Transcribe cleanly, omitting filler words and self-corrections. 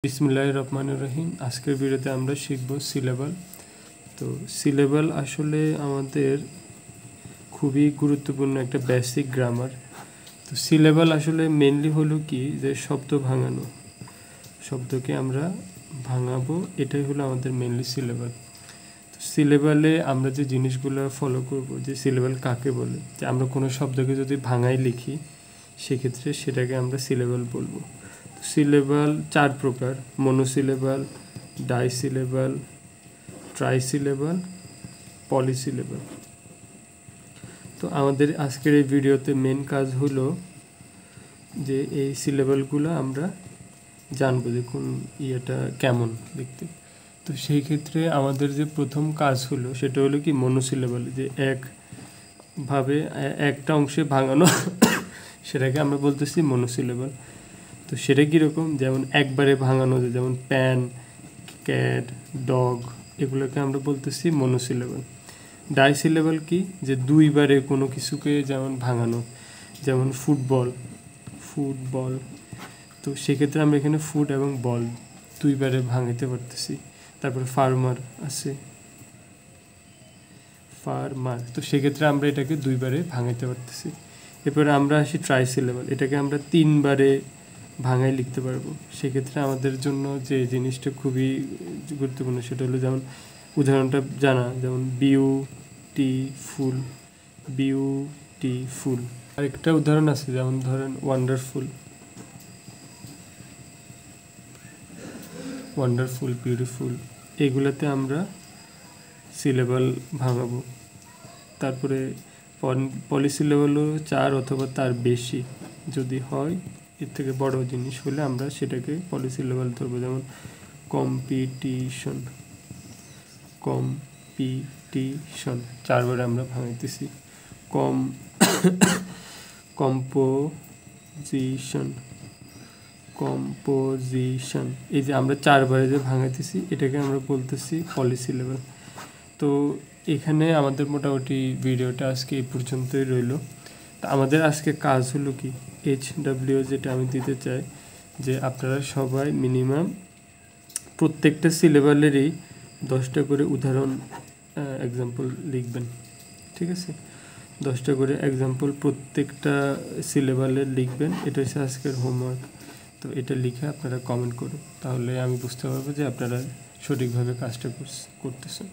বিসমিল্লাহির রহমানির রহিম। আজকের ভিডিওতে আমরা শিখব সিলেবল। তো সিলেবল আসলে আমাদের খুবই গুরুত্বপূর্ণ একটা বেসিক গ্রামার। তো সিলেবল আসলে মেনলি হলো কি যে শব্দ ভাঙানো, শব্দকে আমরা ভাঙাবো, এটাই হলো আমাদের মেনলি সিলেবল। তো সিলেবলে আমরা যে জিনিসগুলো ফলো করব, যে সিলেবল কাকে বলে, যে আমরা কোনো শব্দকে যদি ভাঙাই লিখি সেক্ষেত্রে সেটাকে আমরা সিলেবল বলবো। সিলেবল চার প্রকার: মনোসিলেবল, ডাইসিলেবল, ট্রাইসিলেবল, পলিসিলেবল। তো আমাদের আজকের এই ভিডিওতে মেন কাজ হলো যে এই সিলেবলগুলো আমরা জানবো যে কোন ইয়েটা কেমন দেখতে। তো সেই ক্ষেত্রে আমাদের যে প্রথম কাজ হলো সেটা হলো কি মনোসিলেবল, যে একভাবে একটা অংশে ভাঙানো সেটাকে আমরা বলতেছি মনোসিলেবল। তো সেটা কীরকম, যেমন একবারে ভাঙানো যায়, যেমন প্যান, ক্যাট, ডগ, এগুলোকে আমরা বলতেছি মনোসিলেবল। ডাইসিলেবল কি, যে দুইবারে কোনো কিছুকে যেমন ভাঙানো, যেমন ফুটবল। তো সেক্ষেত্রে আমরা এখানে ফুট এবং বল দুইবারে ভাঙাইতে পারতেছি। তারপরে ফার্মার আছে, তো সেক্ষেত্রে আমরা এটাকে দুইবারে ভাঙাইতে পারতেছি। এরপরে আমরা আসি ট্রাইসিলেবল, এটাকে আমরা তিনবারে ভাঙাই লিখতে পারবো। সেক্ষেত্রে আমাদের জন্য যে জিনিসটা খুবই গুরুত্বপূর্ণ সেটা হলো, যেমন উদাহরণটা জানা, যেমন বিউটিফুল। আরেকটা উদাহরণ আছে, যেমন ধরেন ওয়ান্ডারফুল, বিউটিফুল। এগুলাতে আমরা সিলেবল ভাঙাবো। তারপরে পলিসিলেবলও 4 অথবা তার বেশি যদি হয়, এর থেকে বড় জিনিস হলে আমরা সেটাকে পলিসিলেবল ধরবো। যেমন কম্পিটিশন, 4বারে আমরা ভাঙাইতেছি। কম্পোজিশন, এই যে আমরা 4বারে যে ভাঙাইতেছি এটাকে আমরা বলতেছি পলিসিলেবল। তো এখানে আমাদের মোটামুটি ভিডিওটা আজকে এই পর্যন্তই রইল। তো আমাদের আজকে কাজ হলো কি, HW যেটা আমি দিতে চাই, যে আপনারা সবাই মিনিমাম প্রত্যেকটা সিলেবলেরই 10টা করে উদাহরণ এক্সাম্পল লিখবেন। ঠিক আছে, 10টা করে এক্সাম্পল প্রত্যেকটা সিলেবলের লিখবেন। এটা হচ্ছে আজকের হোমওয়ার্ক। তো এটা লিখে আপনারা কমেন্ট করুন, তাহলে আমি বুঝতে পারবো যে আপনারা সঠিকভাবে কাজটা করতেছেন।